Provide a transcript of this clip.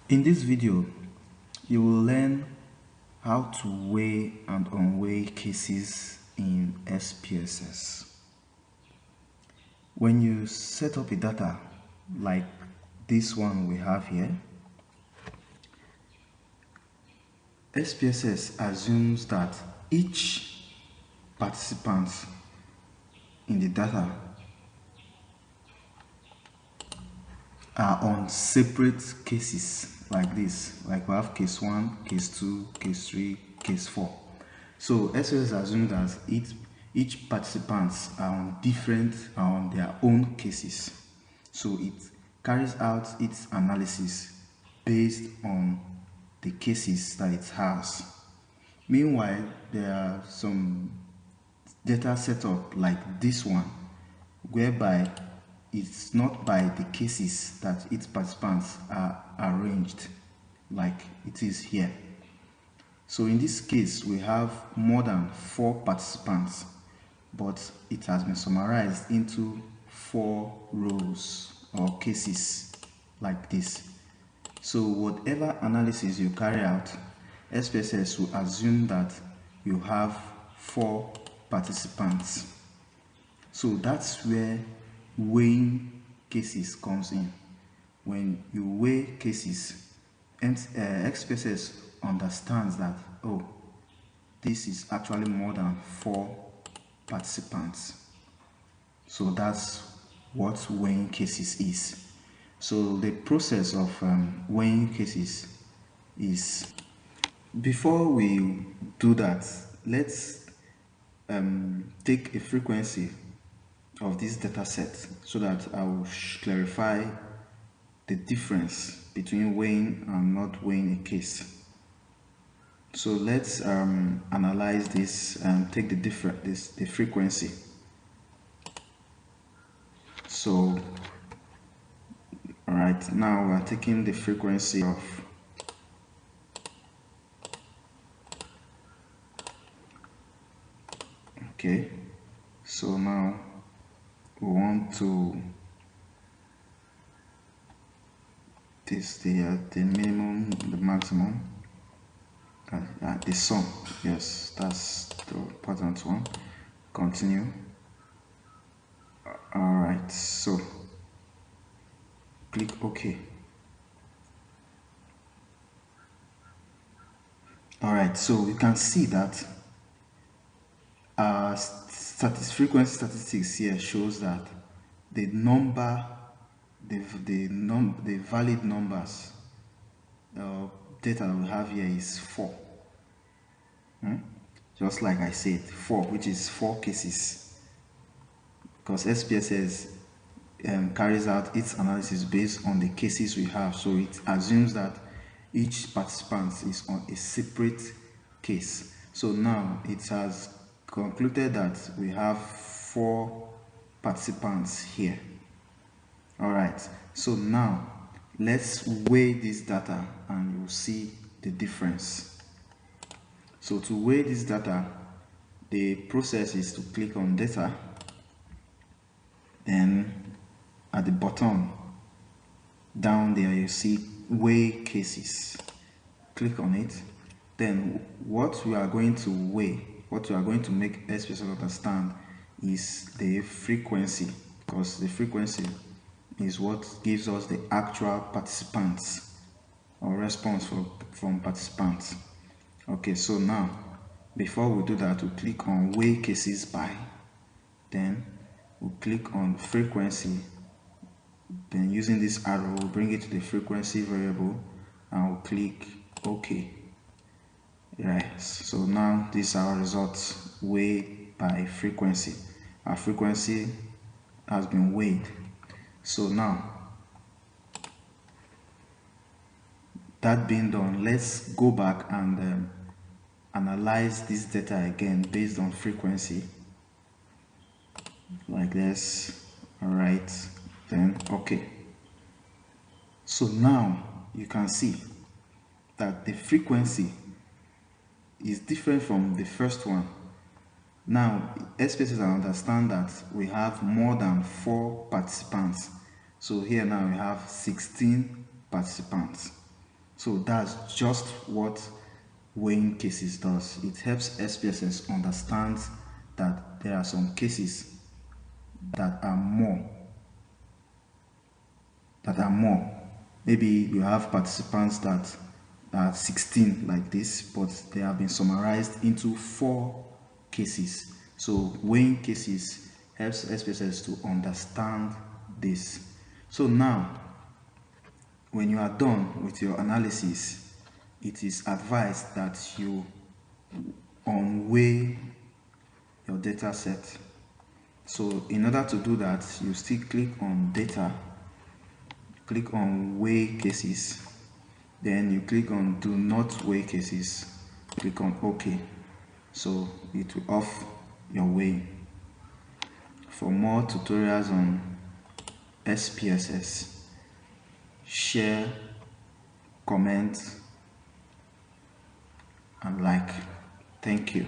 In this video, you will learn how to weigh and unweigh cases in SPSS. When you set up a data like this one we have here, SPSS assumes that each participant in the data are on separate cases like this. Like we have case 1, case 2, case 3, case 4. So SPSS assumes that each participants are on their own cases. So it carries out its analysis based on the cases that it has. Meanwhile, there are some data set up like this one, whereby it's not by the cases that its participants are arranged like it is here. So in this case, we have more than 4 participants, but it has been summarized into 4 rows or cases like this. So whatever analysis you carry out, SPSS will assume that you have 4 participants. So that's where weighing cases comes in. When you weigh cases, SPSS understands that, oh, this is actually more than 4 participants. So that's what weighing cases is. So the process of weighing cases is, before we do that, let's take a frequency of this data set so that I will clarify the difference between weighing and not weighing a case. So let's analyze this and take the frequency. So all right, now we are taking the frequency of okay. So now we want to this the minimum, the maximum, the sum. Yes, that's the important one. Continue. All right, so click OK. All right, so we can see that frequency statistics here shows that the valid numbers data that we have here is 4. Just like I said, 4, which is 4 cases, because SPSS carries out its analysis based on the cases we have. So it assumes that each participant is on a separate case. So now it has concluded that we have 4 participants here. All right, so now let's weigh this data and you'll see the difference. So to weigh this data, the process is to click on data, then at the bottom down there you see weigh cases. Click on it. Then what we are going to weigh, what we are going to make SPSS understand is the frequency, because the frequency is what gives us the actual participants or response from participants. Okay, so now before we do that, we click on weigh cases by, then we'll click on frequency, then using this arrow we'll bring it to the frequency variable and we'll click OK. Right, so now these are our results, weighed by frequency. Our frequency has been weighed. So now that being done, let's go back and analyze this data again based on frequency like this. All right, then okay. So now you can see that the frequency is different from the first one. Now SPSS understand that we have more than 4 participants. So here now we have 16 participants. So that's just what weighing cases does. It helps SPSS understand that there are some cases that are more. Maybe you have participants that are 16 like this, but they have been summarized into 4 cases. So weighing cases helps SPSS to understand this. So now, when you are done with your analysis, it is advised that you unweigh your data set. So in order to do that, you still click on data, click on weigh cases, then you click on do not weigh cases, click on OK. So it will off your weighing. For more tutorials on SPSS, share, comment, and like. Thank you.